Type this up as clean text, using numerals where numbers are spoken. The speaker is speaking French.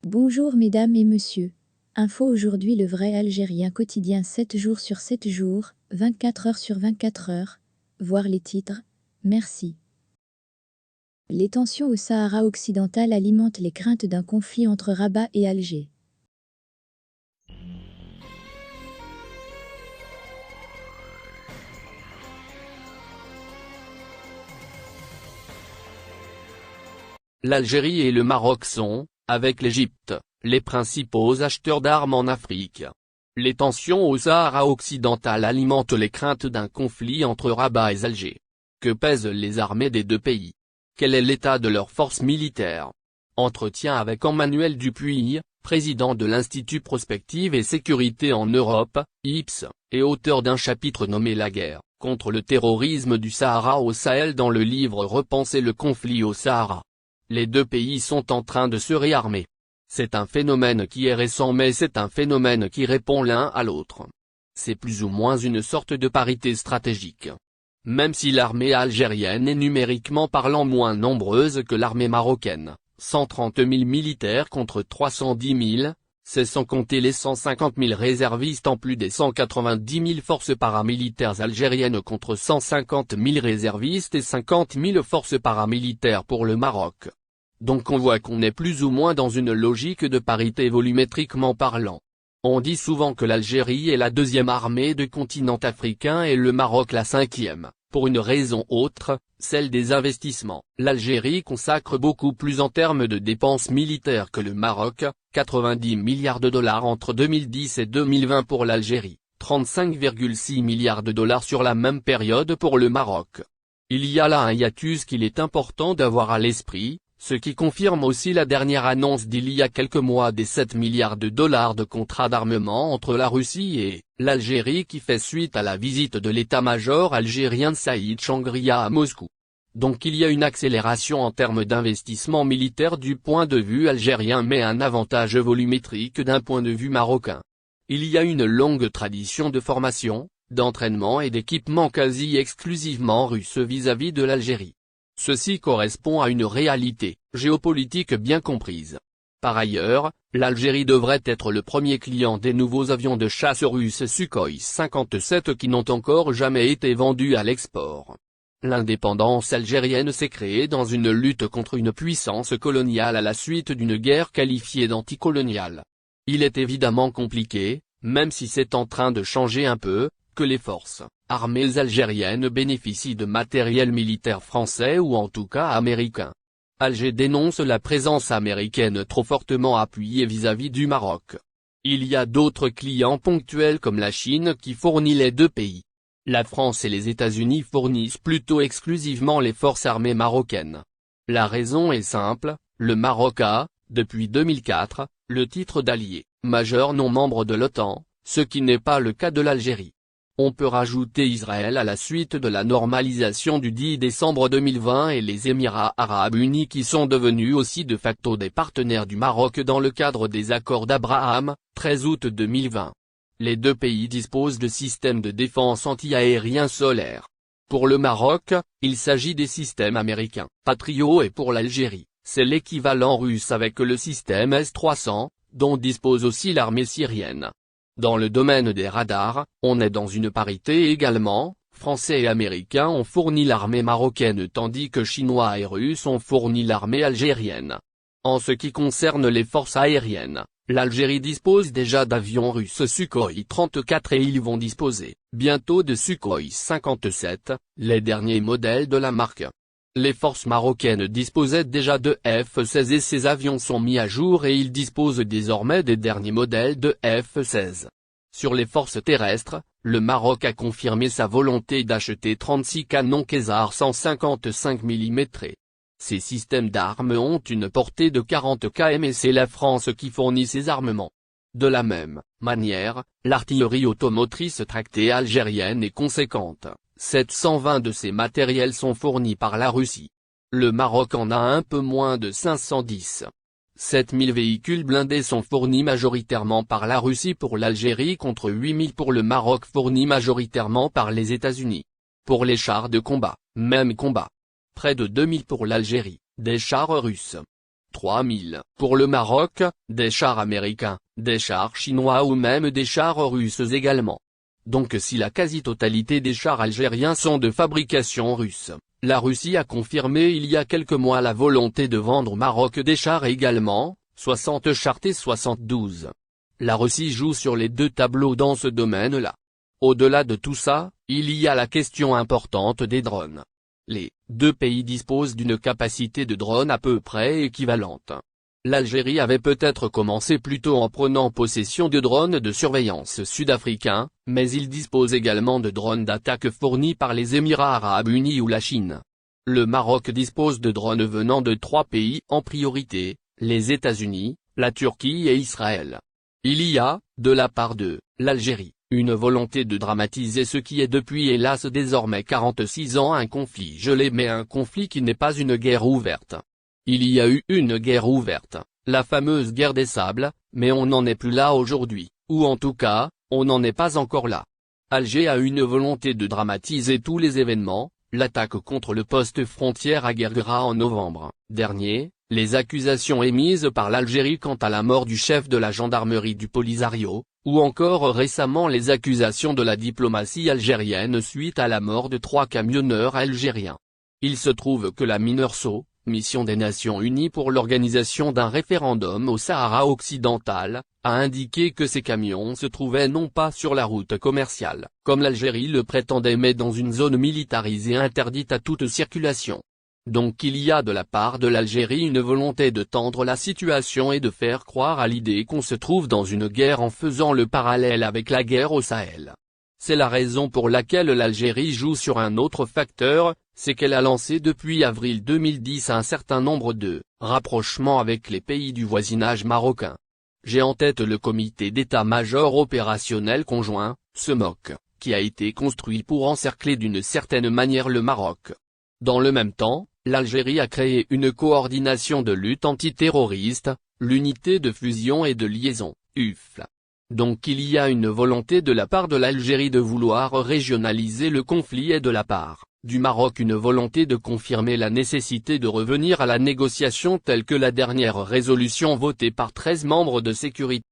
Bonjour mesdames et messieurs. Info aujourd'hui le vrai algérien quotidien 7 jours sur 7 jours, 24 heures sur 24 heures. Voir les titres. Merci. Les tensions au Sahara occidental alimentent les craintes d'un conflit entre Rabat et Alger. L'Algérie et le Maroc sont, avec l'Égypte, les principaux acheteurs d'armes en Afrique. Les tensions au Sahara occidental alimentent les craintes d'un conflit entre Rabat et Alger. Que pèsent les armées des deux pays? Quel est l'état de leurs forces militaires? Entretien avec Emmanuel Dupuy, président de l'Institut Prospective et Sécurité en Europe, IPS, et auteur d'un chapitre nommé La guerre contre le terrorisme du Sahara au Sahel dans le livre Repenser le conflit au Sahara. Les deux pays sont en train de se réarmer. C'est un phénomène qui est récent mais c'est un phénomène qui répond l'un à l'autre. C'est plus ou moins une sorte de parité stratégique. Même si l'armée algérienne est numériquement parlant moins nombreuse que l'armée marocaine, 130 000 militaires contre 310 000, c'est sans compter les 150 000 réservistes en plus des 190 000 forces paramilitaires algériennes contre 150 000 réservistes et 50 000 forces paramilitaires pour le Maroc. Donc on voit qu'on est plus ou moins dans une logique de parité volumétriquement parlant. On dit souvent que l'Algérie est la deuxième armée du continent africain et le Maroc la cinquième, pour une raison autre, celle des investissements. L'Algérie consacre beaucoup plus en termes de dépenses militaires que le Maroc, 90 milliards de dollars entre 2010 et 2020 pour l'Algérie, 35,6 milliards de dollars sur la même période pour le Maroc. Il y a là un hiatus qu'il est important d'avoir à l'esprit, ce qui confirme aussi la dernière annonce d'il y a quelques mois des 7 milliards de dollars de contrats d'armement entre la Russie et l'Algérie qui fait suite à la visite de l'état-major algérien de Saïd Changria à Moscou. Donc il y a une accélération en termes d'investissement militaire du point de vue algérien mais un avantage volumétrique d'un point de vue marocain. Il y a une longue tradition de formation, d'entraînement et d'équipement quasi exclusivement russe vis-à-vis de l'Algérie. Ceci correspond à une réalité géopolitique bien comprise. Par ailleurs, l'Algérie devrait être le premier client des nouveaux avions de chasse russes Sukhoi 57 qui n'ont encore jamais été vendus à l'export. L'indépendance algérienne s'est créée dans une lutte contre une puissance coloniale à la suite d'une guerre qualifiée d'anticoloniale. Il est évidemment compliqué, même si c'est en train de changer un peu, que les forces armées algériennes bénéficient de matériel militaire français ou en tout cas américain. Alger dénonce la présence américaine trop fortement appuyée vis-à-vis du Maroc. Il y a d'autres clients ponctuels comme la Chine qui fournit les deux pays. La France et les États-Unis fournissent plutôt exclusivement les forces armées marocaines. La raison est simple, le Maroc a, depuis 2004, le titre d'allié majeur non membre de l'OTAN, ce qui n'est pas le cas de l'Algérie. On peut rajouter Israël à la suite de la normalisation du 10 décembre 2020 et les Émirats arabes unis qui sont devenus aussi de facto des partenaires du Maroc dans le cadre des accords d'Abraham, 13 août 2020. Les deux pays disposent de systèmes de défense anti-aérien solaire. Pour le Maroc, il s'agit des systèmes américains, Patriot et pour l'Algérie, c'est l'équivalent russe avec le système S-300, dont dispose aussi l'armée syrienne. Dans le domaine des radars, on est dans une parité également, Français et Américains ont fourni l'armée marocaine tandis que Chinois et Russes ont fourni l'armée algérienne. En ce qui concerne les forces aériennes, l'Algérie dispose déjà d'avions russes Sukhoi 34 et ils vont disposer, bientôt de Sukhoi 57, les derniers modèles de la marque. Les forces marocaines disposaient déjà de F-16 et ces avions sont mis à jour et ils disposent désormais des derniers modèles de F-16. Sur les forces terrestres, le Maroc a confirmé sa volonté d'acheter 36 canons Caesar 155 mm. Ces systèmes d'armes ont une portée de 40 km et c'est la France qui fournit ces armements. De la même manière, l'artillerie automotrice tractée algérienne est conséquente. 720 de ces matériels sont fournis par la Russie. Le Maroc en a un peu moins de 510. 7000 véhicules blindés sont fournis majoritairement par la Russie pour l'Algérie contre 8000 pour le Maroc fournis majoritairement par les États-Unis. Pour les chars de combat, même combat. Près de 2000 pour l'Algérie, des chars russes. 3000 pour le Maroc, des chars américains, des chars chinois ou même des chars russes également. Donc si la quasi-totalité des chars algériens sont de fabrication russe, la Russie a confirmé il y a quelques mois la volonté de vendre au Maroc des chars également, 60 chars T-72. La Russie joue sur les deux tableaux dans ce domaine-là. Au-delà de tout ça, il y a la question importante des drones. Les deux pays disposent d'une capacité de drone à peu près équivalente. L'Algérie avait peut-être commencé plus tôt en prenant possession de drones de surveillance sud-africains, mais il dispose également de drones d'attaque fournis par les Émirats arabes unis ou la Chine. Le Maroc dispose de drones venant de 3 pays en priorité, les États-Unis, la Turquie et Israël. Il y a, de la part de l'Algérie, une volonté de dramatiser ce qui est depuis hélas désormais 46 ans un conflit gelé mais un conflit qui n'est pas une guerre ouverte. Il y a eu une guerre ouverte, la fameuse guerre des sables, mais on n'en est plus là aujourd'hui, ou en tout cas, on n'en est pas encore là. Alger a une volonté de dramatiser tous les événements, l'attaque contre le poste frontière à Guerguera en novembre dernier, les accusations émises par l'Algérie quant à la mort du chef de la gendarmerie du Polisario, ou encore récemment les accusations de la diplomatie algérienne suite à la mort de 3 camionneurs algériens. Il se trouve que la MINURSO, mission des Nations Unies pour l'organisation d'un référendum au Sahara occidental, a indiqué que ces camions se trouvaient non pas sur la route commerciale, comme l'Algérie le prétendait mais dans une zone militarisée interdite à toute circulation. Donc il y a de la part de l'Algérie une volonté de tendre la situation et de faire croire à l'idée qu'on se trouve dans une guerre en faisant le parallèle avec la guerre au Sahel. C'est la raison pour laquelle l'Algérie joue sur un autre facteur, c'est qu'elle a lancé depuis avril 2010 un certain nombre de rapprochements avec les pays du voisinage marocain. J'ai en tête le comité d'état-major opérationnel conjoint, SEMOC, qui a été construit pour encercler d'une certaine manière le Maroc. Dans le même temps, l'Algérie a créé une coordination de lutte antiterroriste, l'unité de fusion et de liaison, UFL. Donc il y a une volonté de la part de l'Algérie de vouloir régionaliser le conflit et de la part du Maroc une volonté de confirmer la nécessité de revenir à la négociation telle que la dernière résolution votée par 13 membres de sécurité